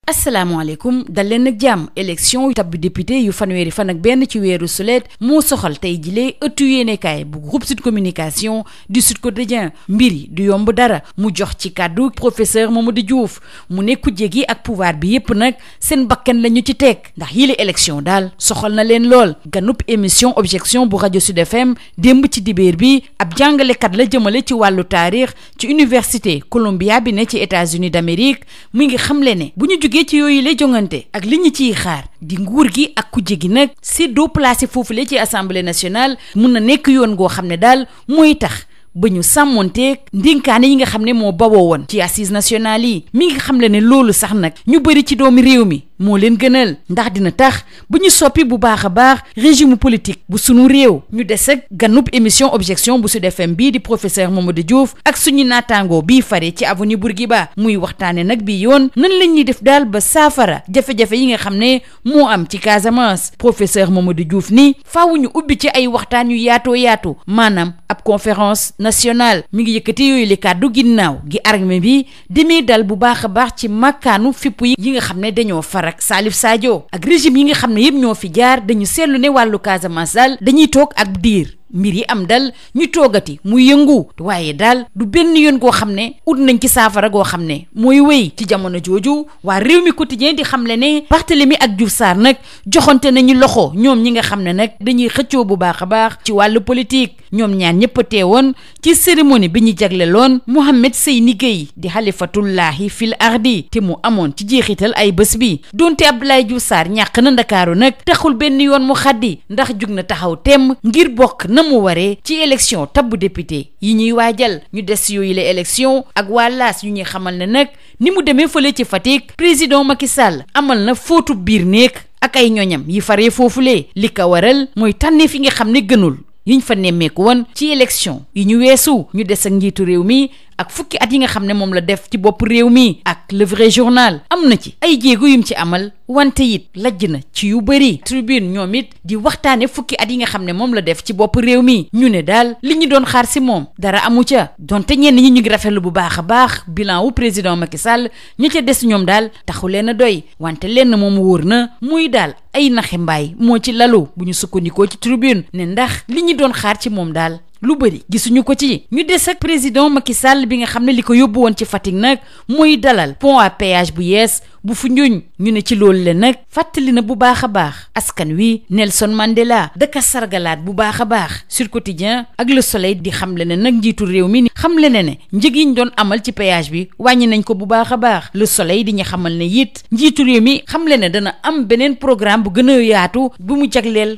asalaamaaleykum dal leen ak jàmm élection yu tabbi député yu fanweeri fan ak benn ci weeru sulet moo soxal tey jilee ëttu yéenekaay bu groupe Sud Communication du Sud Quotidien mbir yi du yomb dara mu jox ci kàddu professeur Mamadou Diouf mu ne kujje gi ak pouvoir bi yépp nag seen bakkan la ñu ci teg ndax yile élection daal soxal na leen lool. ganub émission objection bu rajo Sud FM démb ci dibéer bi ab jàngalekat la jëmale ci wàllu taarix ci université Columbia bi ne ci États-Unis d'Amérique mu ngi xamle ne bu ñu jugee ci yooyu lay jongante ak li ñu ciy xaar di nguur gi ak kujje gi nag séddoo placé foofu la ci assemblée nationale mun na nekk yoon goo xam ne daal mooy tax ba ñu sàmmonteeg ndénkaane yi nga xam ne moo bawoo woon ci assises nationales yi mi ngi xam le ne loolu sax nag ñu bëri ci doomi réew mi moo leen gënal ndax dina tax bu ñu soppi bu baax a baax régime politique bu sunu réew. ñu des ak ganub émission objection bu Sud FM bii di professeur Mamadou Diouf ak suñu naataangoo bii fare ci avenue Bourguiba muy waxtaane nag bi yoon nan la ñuy def daal ba saafara jafe-jafe yi nga xam ne moo am ci Casamance. professeur Mamadou Diouf ni faaw ñu ubbi ci ay waxtaan yu yaatu maanaam ab conférence nationale mi ngi yëkkati yooyu li kàddu ginnaaw gi armée bi demee dal bu baax a baax ci makkaanu fipp yi nga xam ne dañoo farak Salif Sadio ak régime yi nga xam ne yëpp ñoo fi jaar dañu seetlu ne wàllu Casamance daal dañuy toog ak diir mbir yi am dal ñu toogati muy yëngu waaye daal du benn yoon goo xam ne ut nañ ci saafara goo xam ne mooy wéy ci jamono jooju waa réew mi quotidien di xam le ne Barthélemy ak Diouf Sarr nag joxante nañu loxo ñoom ñi nga xam ne nag dañuy xëccoo bu baax a baax ci wàllu politique ñoom ñaar ñëpp a teewoon ci cérémonie bi ñu jagleloon Mohamed Seyni Gueye di xalifatullahi fil ardi te mu amoon ci jeexital ay bés bi donte Abdoulaye Diouf Sarr ñàkk na Ndakaaru nag taxul benn yoon mu xaddi ndax jug na taxaw temm ngir bokk na mu waree ci élection tabbu député yi ñuy waajal. ñu des yooyu la élection ak waa laas yu ñuy xamal ne nag ni mu demee fële ci Fatick président Macky Sall amal na fóotu biir néeg ak ay ñoñam yi faree foofulee li ko waral mooy tànnee fi nga xam ne gënul yiñ fa nemmeeku woon ci élection yi ñu weesu. ñu des ak njiitu réew mi ak fukki at yi nga xam ne moom la def ci bopp réew mi ak le vrai journal am na ci ay jéego yum ci amal wante it lajj na ci yu bëri. tribune ñoom it di waxtaane fukki at yi nga xam ne moom la def ci bopp réew mi ñu ne daal li ñu doon xaar si moom dara amu ca donte ñenn ñi ñu ngi rafetlu bu baax a baax bilan wu président Macky Sall ñi ca des ñoom daal taxu leen a doy wante lenn moom wóor na muy daal ay naxe mbaay moo ci lalu bu ñu sukkandikoo ci tribune ne ndax li ñu doon xaar ci moom daal lu bëri gisuñu ko ci. ñu des ak président Macky Sall bi nga xam ne li ko yóbbu woon ci Fatick nag mooy dalal pont à péage bu yees bu Foundiougne ñu ne ci loolu le nag fàttali na bu baax a baax askan wi Nelson Mandela dëkka sargalaat bu baax a baax. Sud Quotidien ak Le Soleil di xamle ne nag njiitu réew mi ni xamle ne njëg yi ñu doon amal ci péage bi wàññi nañ ko bu baax a baax. Le Soleil di ñu xamal ne it njiitu réew mi xamle ne dana am beneen programme bu gën a yaatu bu mu jagleel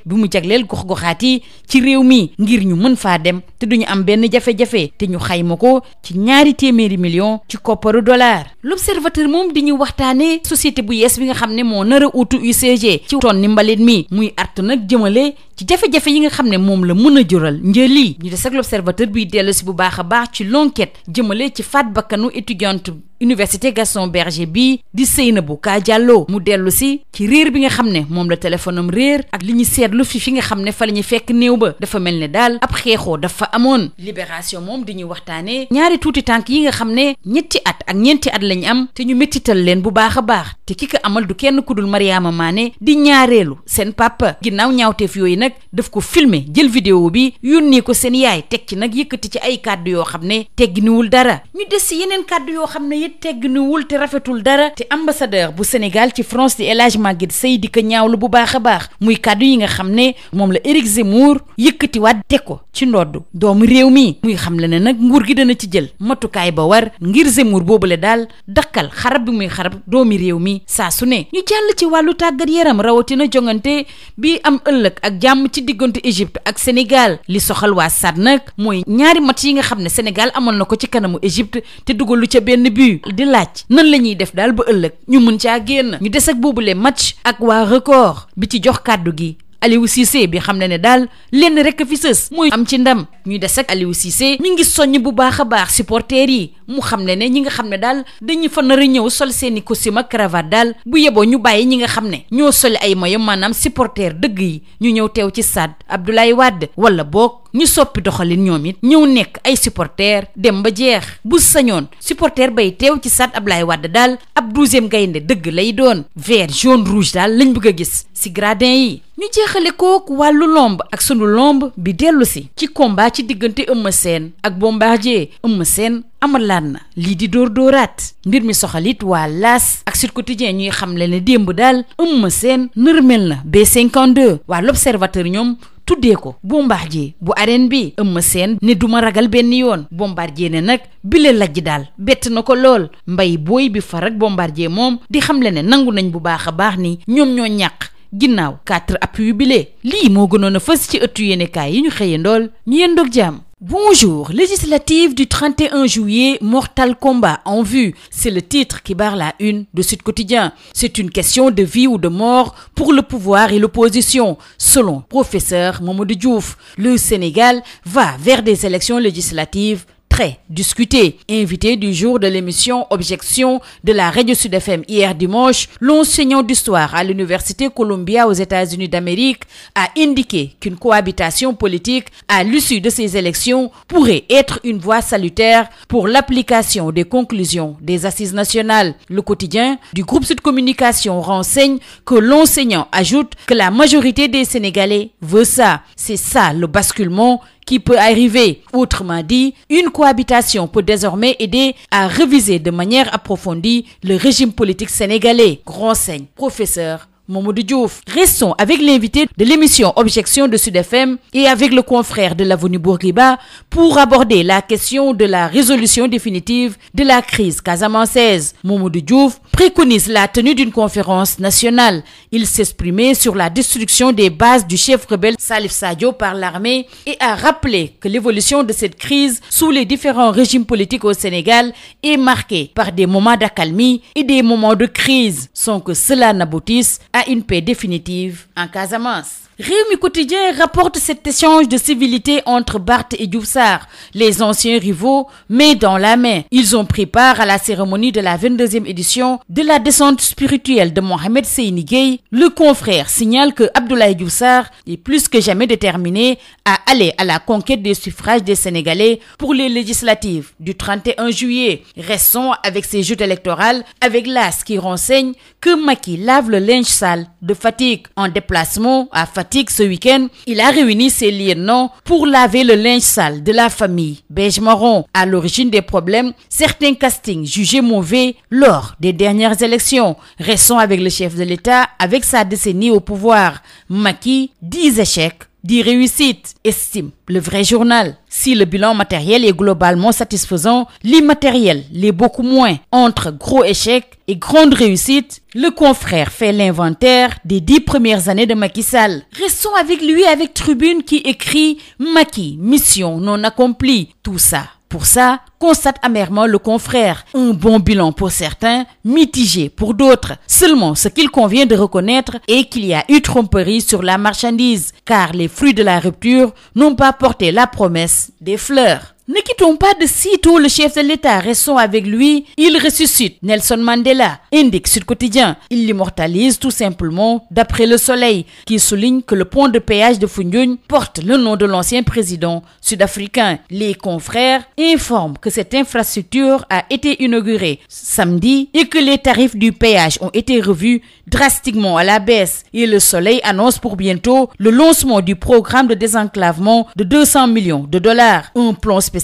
gox-goxaat yi ci réew mi ngir ñu mën faa dem te duñu am benn jafe-jafe te ñu xayma ko ci 200 millions ci kopparu dollar. L'Observateur moom di ñu waxtaane société bu yees bi nga xam ne moo nar a utu UCG ci ton ni mbalit mi muy artu nag jëmale ci jafe-jafe yi nga xam ne moom la mën a jural njëli. ñu des ak L'Observateur biy dellu si bu baax a baax ci l'enquête jëmale ci faat bakkanu étudiante université Gaston Berger bi di Seynabou Ka Diallo mu dellu si ci réer bi nga xam ne moom la téléphone am réer ak li ñu seetlu fi nga xam ne fa la ñu fekk néew ba dafa mel ne daal ab xeexoo dafa amoon. Libération moom di ñu waxtaanee ñaari tuuti tànk yi nga xam ne ñetti at ak ñeenti at lañ am te ñu méttital leen bu baax a baax te ki ko amal du kenn ku dul Mariama Mané di ñaareelu seen papa ginnaaw ñaawteef yooyu nag daf ko filmer jël vidéo bi yónnee ko seen yaay teg ci nag yëkkati ci ay kàddu yoo xam ne tegginuwul dara. ñu des si yeneen kàddu yoo xam ne tegginuwul te rafetul dara te ambassadeur bu Sénégal ci France di El Hadj Maguette Seye di ko ñaawlu bu baax a baax muy kàddu yi nga xam ne moom la Éric Zemmour yëkkatiwaat teg ko ci ndodd doomu réew mi muy xam le ne nag nguur gi dana ci jël matukaay ba war ngir Zemmour boobule daal dakkal xarab bi muy xarab doomi réew mi saa su ne. ñu jàll ci wàllu tàggat yaram rawatina jongante bi am ëllëg ak jàmm ci diggante Égypte ak Sénégal li soxal waa SAD nag mooy ñaari match yi nga xam ne Sénégal amoon na ko ci kanamu Égypte te dugalu ca benn but di laaj nan la ñuy def daal ba ëllëg ñu mën caa génn. ñu des ak boobule match ak waa record bi ci jox kàddu gi Aliou Cissé bi xam ne daal lenn rek fi sës mooy am ci ndam. ñu des ak Aliou Cissé mi ngi soññ bu baax a baax supporters yi mu xam ne ñi nga xam ne daal dañu fa nar a ñëw sol seeni costume ak cravate daal bu yeboo ñu bàyyi ñi nga xam ne ñoo soli ay moyens maanaam supporters dëgg yi ñu ñëw teew ci stade Abdoulaye Wade wala boog ñu soppi doxalin ñoom it ñëw nekk ay supporters dem ba jeex. bu sañoon supporter bay teew ci stade Abdoulaye Wade daal ab 12e gaynde dëgg lay doon vert jaune rouge daal lañ bëgg a gis si gradin yi. ñu jeexale kook wàllu lomb ak sunu lomb bi dellu si ci combat ci diggante Eumeu Sène ak Bombardier. Eumeu Sène amalaat na lii di dóoraat mbir mi soxalit waa L'As ak Sud Quotidien ñuy xamle ne démb daal Eumeu Sène nërmel na B52. waa L'Observateur ñoom tuddee ko Bombardier bu arène bi. Eumeu Sène ne duma ragal benn yoon. Bombardier ne nag bile lajj daal bett na ko lool. mbay booy bi farak Bombardier moom di xamle ne nangu nañ bu baax a baax ni ñoom ñoo ñàq ginnaaw 4 appuis yu bile. lii moo gënoon a fës ci ëttu yéenekaay yi ñu xëyee ndool ñu yendoog jàmm. Bonjour, législative du 31 juillet, mortal combat en vue. C'est le titre qui barre la une de Sud Quotidien. C'est une question de vie ou de mort pour le pouvoir et l'opposition, selon professeur Mamadou Diouf. Le Sénégal va vers des élections législatives très discuté. Invité du jour de l'émission Objection de la Radio Sud FM hier dimanche, l'enseignant d'histoire à l'Université Columbia aux États-Unis d'Amérique a indiqué qu'une cohabitation politique à l'issue de ces élections pourrait être une voie salutaire pour l'application des conclusions des assises nationales. Le quotidien du groupe Sud Communication renseigne que l'enseignant ajoute que la majorité des Sénégalais veut ça. C'est ça le basculement qui peut arriver. Autrement dit, une cohabitation peut désormais aider à réviser de manière approfondie le régime politique sénégalais, renseigne professeur Mamadou Diouf. Restons avec l'invité de l'émission Objection de Sud FM et avec le confrère de l'avenue Bourguiba pour aborder la question de la résolution définitive de la crise casamançaise. Mamadou Diouf préconise la tenue d'une conférence nationale. Il s'exprimait sur la destruction des bases du chef rebelle Salif Sadio par l'armée et a rappelé que l'évolution de cette crise sous les différents régimes politiques au Sénégal est marquée par des moments d'accalmie et des moments de crise, sans que cela n'aboutisse à une paix définitive en Casamance. Rewmi Quotidien rapporte cet échange de civilité entre Barth et Diouf Sarr, les anciens rivaux, main dans la main. Ils ont pris part à la cérémonie de la 22e édition de la descente spirituelle de Mohamed Seyni Gueye. Le confrère signale que Abdoulaye Diouf Sarr est plus que jamais déterminé à aller à la conquête des suffrages des Sénégalais pour les législatives du 31 juillet. Restons avec ces joutes électorales avec L'As qui renseigne que Macky lave le linge sale de Fatick. En déplacement à Fatick ce week-end, il a réuni ses lieutenants pour laver le linge sale de la famille beige marron. À l'origine des problèmes, certains castings jugés mauvais lors des dernières élections. Restons avec le chef de l'État avec sa décennie au pouvoir. Macky, 10 échecs, 10 réussites, estime le vrai journal. Si le bilan matériel est globalement satisfaisant, l'immatériel l'est beaucoup moins. Entre gros échecs et grandes réussites, le confrère fait l'inventaire des 10 premières années de Macky Sall. Restons avec lui avec Tribune qui écrit « Macky, mission non accomplie ». Tout ça. Pour ça, constate amèrement le confrère. Un bon bilan pour certains, mitigé pour d'autres. Seulement, ce qu'il convient de reconnaître est qu'il y a eu tromperie sur la marchandise, car les fruits de la rupture n'ont pas porté la promesse des fleurs. Ne quittons pas de sitôt le chef de l'État, restons avec lui. Il ressuscite Nelson Mandela, indique Sud Quotidien. Il l'immortalise tout simplement d'après Le Soleil, qui souligne que le pont de péage de Foundiougne porte le nom de l'ancien président sud-africain. Les confrères informent que cette infrastructure a été inaugurée samedi et que les tarifs du péage ont été revus drastiquement à la baisse. Et Le Soleil annonce pour bientôt le lancement du programme de désenclavement de 200 millions de dollars. Un plan spécial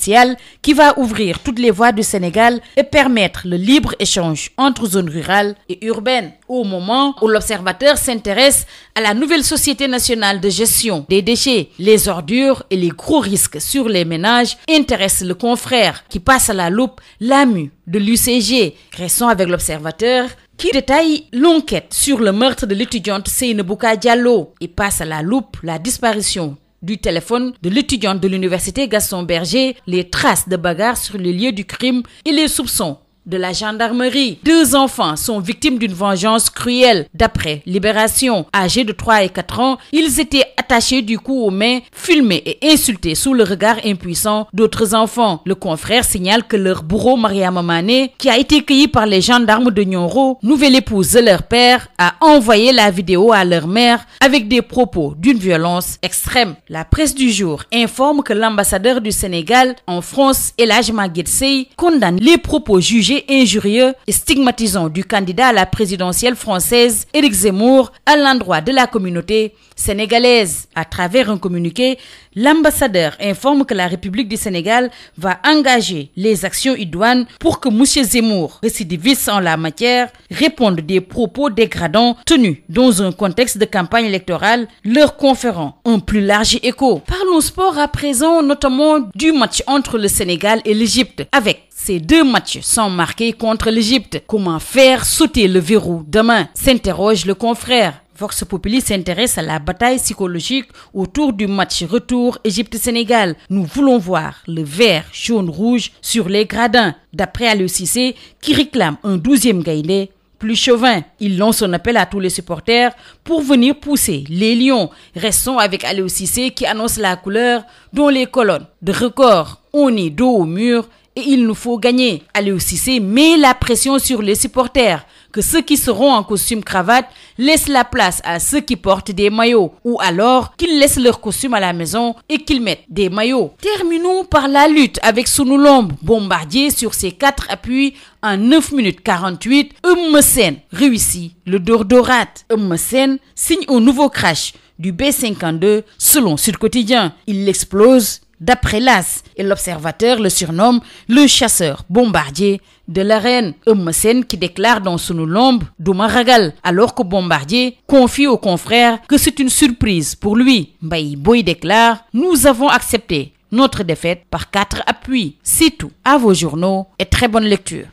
qui va ouvrir toutes les voies du Sénégal et permettre le libre-échange entre zones rurales et urbaines. Au moment où l'Observateur s'intéresse à la nouvelle Société nationale de gestion des déchets, les ordures et les gros risques sur les ménages intéressent le confrère qui passe à la loupe l'AMU de l'UCG. Restons avec l'Observateur qui détaille l'enquête sur le meurtre de l'étudiante Seynabouka Diallo et passe à la loupe la disparition du téléphone de l'étudiante de l'université Gaston Berger, les traces de bagarres sur les lieux du crime et les soupçons de la gendarmerie. 2 enfants sont victimes d'une vengeance cruelle. D'après Libération, âgés de 3 et 4 ans, ils étaient attachés du cou aux mains, filmés et insultés sous le regard impuissant d'autres enfants. Le confrère signale que leur bourreau Mariama Mané, qui a été cueilli par les gendarmes de Nioro, nouvelle épouse de leur père, a envoyé la vidéo à leur mère avec des propos d'une violence extrême. La presse du jour informe que l'ambassadeur du Sénégal en France, El Hadji Maguette Seye, condamne les propos jugés injurieux et stigmatisants du candidat à la présidentielle française, Éric Zemmour, à l'endroit de la communauté sénégalaise. À travers un communiqué, l'ambassadeur informe que la République du Sénégal va engager les actions idoines pour que M. Zemmour, récidiviste en la matière, réponde des propos dégradants tenus dans un contexte de campagne électorale, leur conférant un plus large écho. Parlons sport à présent, notamment du match entre le Sénégal et l'Égypte. Avec ces 2 matchs sans marquer contre l'Égypte, comment faire sauter le verrou demain? S'interroge le confrère. Vox Populi s'intéresse à la bataille psychologique autour du match retour Égypte-Sénégal. Nous voulons voir le vert, jaune, rouge sur les gradins, d'après Aliou Cissé, qui réclame un 12e Gaïndé plus chauvin. Il lance son appel à tous les supporters pour venir pousser les lions. Restons avec Aliou Cissé qui annonce la couleur dont les colonnes de record. On est dos au mur et il nous faut gagner. Aliou Cissé met la pression sur les supporters, que ceux qui seront en costume cravate laissent la place à ceux qui portent des maillots, ou alors qu'ils laissent leur costume à la maison et qu'ils mettent des maillots. Terminons par la lutte avec Sunu Lamb. Bombardier sur ses 4 appuis en 9 minutes 48. Eumeu Sène réussit le dordorat. Eumeu Sène signe un nouveau crash du B52 selon Sud Quotidien. Il l'explose. D'après l'As et l'Observateur le surnomme le chasseur bombardier de l'arène. Eumeu Sène qui déclare dans Sunu Lamb Duma ragal, alors que Bombardier confie aux confrères que c'est une surprise pour lui. Mbaye Boye déclare: nous avons accepté notre défaite par 4 appuis. C'est tout. À vos journaux et très bonne lecture.